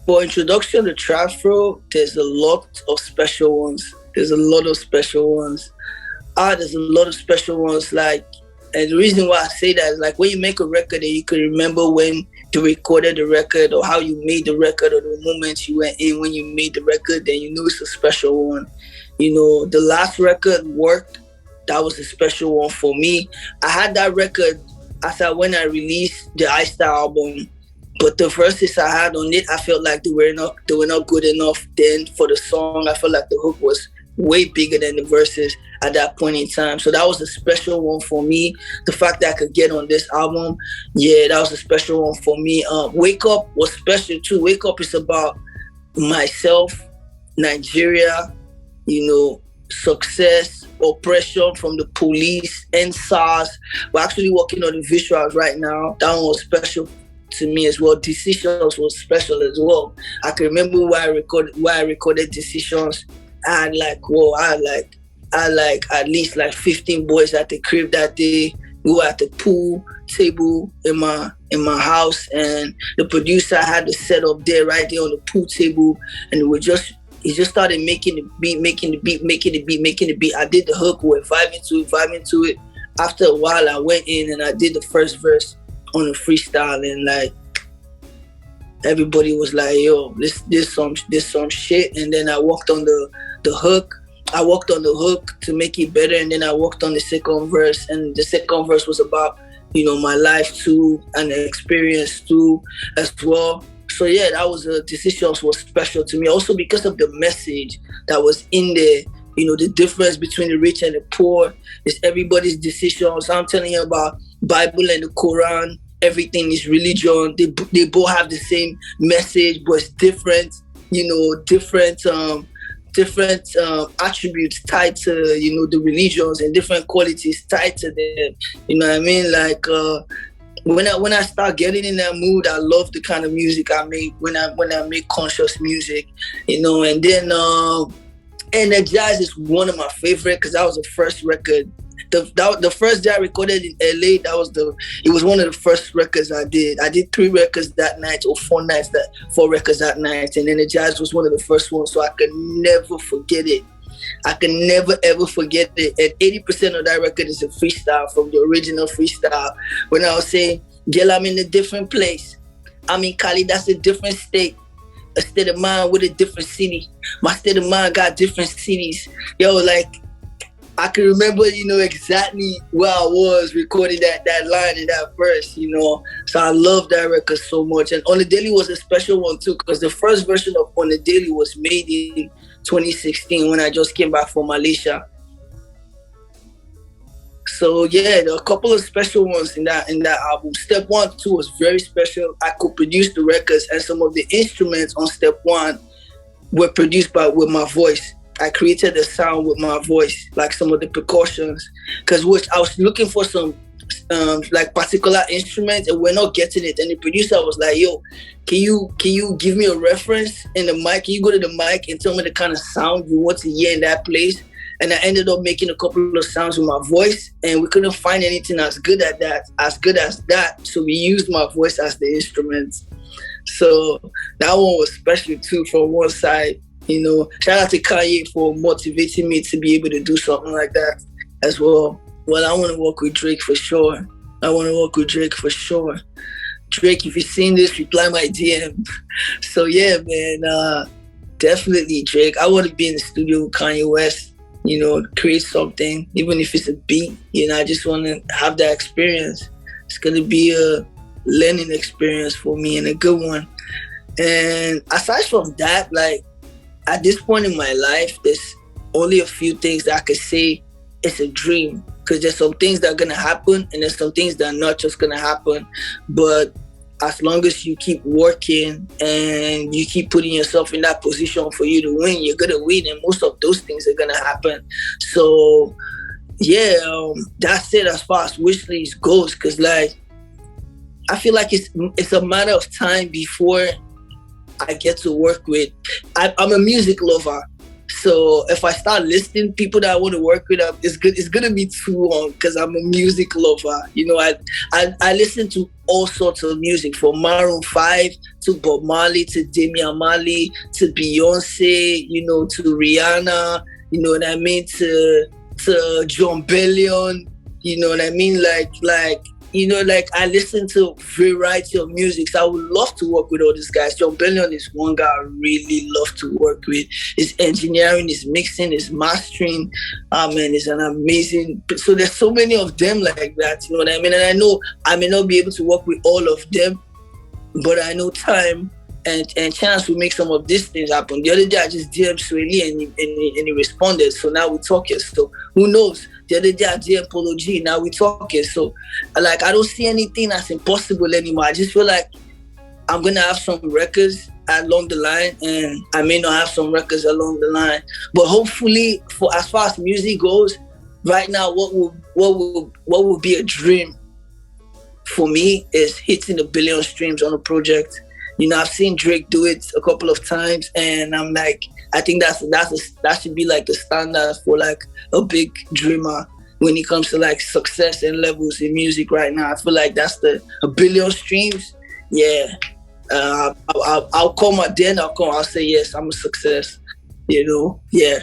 For introduction to Trapfro, there's a lot of special ones. There's a lot of special ones. There's a lot of special ones. Like, and the reason why I say that is like when you make a record and you can remember when you recorded the record or how you made the record or the moments you went in when you made the record, then you know it's a special one. You know, the last record, Work, that was a special one for me. I had that record after when I released the Iced album. But the verses I had on it, I felt like they were not good enough then for the song. I felt like the hook was way bigger than the verses at that point in time. So that was a special one for me. The fact that I could get on this album, yeah, that was a special one for me. Wake Up was special too. Wake Up is about myself, Nigeria, you know, success, oppression from the police and SARS. We're actually working on the visuals right now. That one was special to me as well. Decisions was special as well. I can remember why I recorded Decisions. I had at least like 15 boys at the crib that day. We were at the pool table in my house, and the producer had the setup there right there on the pool table, and he just started making the beat. I did the hook, we were vibing to it. After a while, I went in and I did the first verse on a freestyle, and like everybody was like, yo, this some shit. And then I worked on the hook. I worked on the hook to make it better, and then I worked on the second verse, and the second verse was about, you know, my life too and the experience too as well. So yeah, that was Decisions was special to me also because of the message that was in there. You know, the difference between the rich and the poor is everybody's decisions. I'm telling you about Bible and the Quran. Everything is religion. They both have the same message, but it's different. You know, different attributes tied to, you know, the religions, and different qualities tied to them. You know what I mean? Like when I start getting in that mood, I love the kind of music I make when I make conscious music. You know, and then Energize is one of my favorite because that was the first record. The first day I recorded in LA, it was one of the first records I did. I did 3 records that night, or 4 records that night, and Energize was one of the first ones, so I could never forget it. I can never ever forget it. And 80% of that record is a freestyle from the original freestyle. When I was saying, girl, I'm in a different place. I'm in Cali, that's a different state. A state of mind with a different city. My state of mind got different cities. Yo, like, I can remember, you know, exactly where I was recording that line in that verse, you know. So I love that record so much. And On the Daily was a special one too, because the first version of On the Daily was made in 2016 when I just came back from Malaysia. So yeah, there are a couple of special ones in that album. Step 1 too was very special. I could produce the records, and some of the instruments on Step 1 were produced with my voice. I created the sound with my voice, like some of the percussions, because I was looking for some like particular instruments, and we're not getting it. And the producer was like, "Yo, can you give me a reference in the mic? Can you go to the mic and tell me the kind of sound you want to hear in that place?" And I ended up making a couple of sounds with my voice, and we couldn't find anything as good as that. So we used my voice as the instrument. So that one was special too from one side. You know, shout out to Kanye for motivating me to be able to do something like that as well. Well, I want to work with Drake for sure. Drake, if you're seeing this, reply my DM. So yeah, man, definitely Drake. I want to be in the studio with Kanye West, you know, create something, even if it's a beat. You know, I just want to have that experience. It's going to be a learning experience for me, and a good one. And aside from that, like, at this point in my life, there's only a few things that I could say it's a dream, because there's some things that are going to happen, and there's some things that are not just going to happen. But as long as you keep working and you keep putting yourself in that position for you to win, you're going to win, and most of those things are going to happen. So yeah, that's it as far as wish list goes, because like, I feel like it's a matter of time before I get to work with. I'm a music lover. So if I start listing people that I want to work with, it's gonna be too long because I'm a music lover. You know, I listen to all sorts of music, from Maroon 5 to Bob Marley to Damian Marley to Beyonce, you know, to Rihanna, you know what I mean, to John Bellion, you know what I mean, like you know, like I listen to a variety of music. So I would love to work with all these guys. John Bellion is one guy I really love to work with. His engineering, his mixing, his mastering, man, is an amazing. So there's so many of them like that, you know what I mean? And I know I may not be able to work with all of them, but I know time and chance will make some of these things happen. The other day I just DM'd Swaley and he responded. So now we're talking. So who knows? The other day I DM'd Polo G. Now we're talking. So like I don't see anything that's impossible anymore. I just feel like I'm gonna have some records along the line, and I may not have some records along the line. But hopefully, for as far as music goes, right now, what will be a dream for me is hitting 1 billion streams on a project. You know, I've seen Drake do it a couple of times, and I'm like, I think that should be like the standard for like a big dreamer when it comes to like success and levels in music right now. I feel like that's 1 billion streams. Yeah, I'll come at the end. I'll say yes, I'm a success. You know, yeah.